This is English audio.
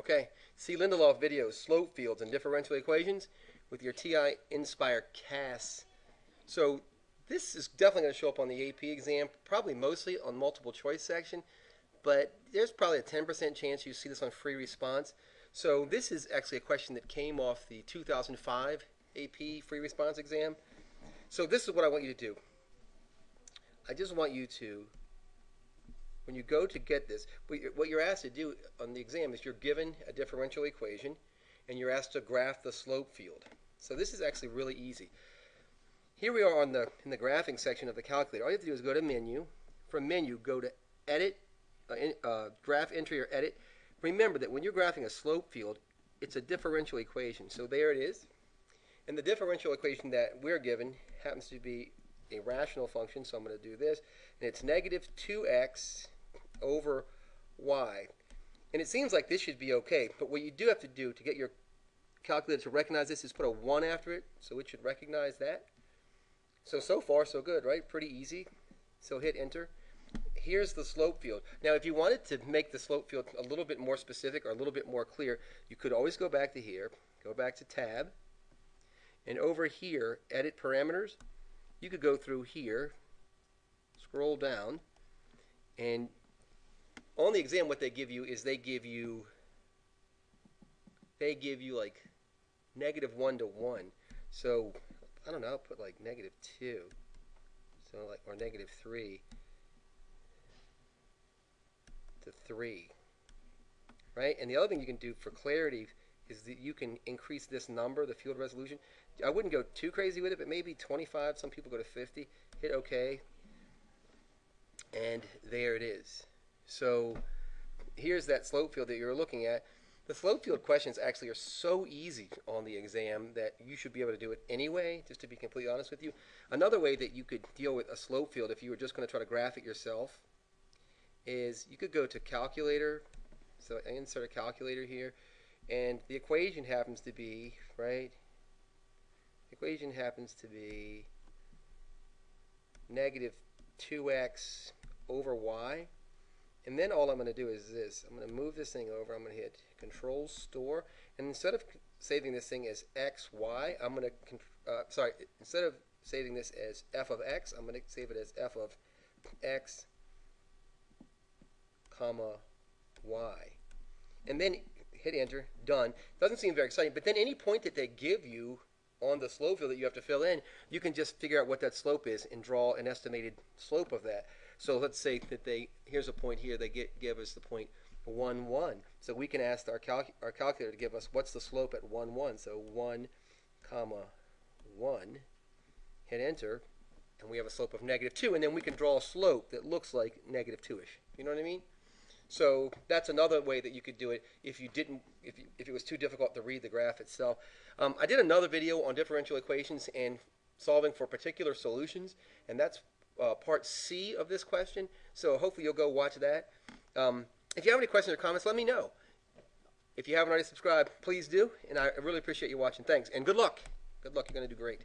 Okay, see Lindelof videos, slope fields, and differential equations with your Ti-Nspire CAS. So this is definitely going to show up on the AP exam, probably mostly on multiple choice section, but there's probably a 10% chance you see this on free response. So this is actually a question that came off the 2005 AP free response exam. So this is what I want you to do. I just want you to, when you go to get this, what you're asked to do on the exam is you're given a differential equation and you're asked to graph the slope field. So this is actually really easy. Here we are in the graphing section of the calculator. All you have to do is go to menu. From menu, go to edit, graph entry or edit. Remember that when you're graphing a slope field, it's a differential equation. So there it is. And the differential equation that we're given happens to be a rational function, so I'm going to do this. And it's negative 2x over y. And it seems like this should be okay, but what you do have to do to get your calculator to recognize this is put a 1 after it, so it should recognize that. So far, so good, right? Pretty easy. So hit enter. Here's the slope field. Now, if you wanted to make the slope field a little bit more specific or a little bit more clear, you could always go back to here, go back to tab, and over here, edit parameters. You could go through here, scroll down, and on the exam what they give you is they give you like -1 to 1. So I don't know, I'll put like -2. So like, or -3 to 3. Right? And the other thing you can do for clarity is that you can increase this number, the field resolution. I wouldn't go too crazy with it, but maybe 25. Some people go to 50. Hit OK. And there it is. So here's that slope field that you're looking at. The slope field questions actually are so easy on the exam that you should be able to do it anyway, just to be completely honest with you. Another way that you could deal with a slope field if you were just going to try to graph it yourself is you could go to calculator. So I insert a calculator here, and the equation happens to be, right? The equation happens to be negative 2x over y. And then all I'm going to do is this. I'm going to move this thing over. I'm going to hit Control Store. And instead of saving this thing as x, y, I'm going to, instead of saving this as f of x, I'm going to save it as f of x, comma, y. And then hit enter, done. Doesn't seem very exciting, but then any point that they give you on the slope field that you have to fill in, you can just figure out what that slope is and draw an estimated slope of that. So let's say that here's a point here, they give us the point 1, 1. So we can ask our calculator to give us what's the slope at 1, 1. So 1, comma, 1, hit enter, and we have a slope of -2, and then we can draw a slope that looks like -2-ish. You know what I mean? So that's another way that you could do it if it was too difficult to read the graph itself. I did another video on differential equations and solving for particular solutions, and that's part C of this question. So hopefully you'll go watch that. If you have any questions or comments, let me know. If you haven't already subscribed, please do, and I really appreciate you watching. Thanks, and good luck. Good luck. You're going to do great.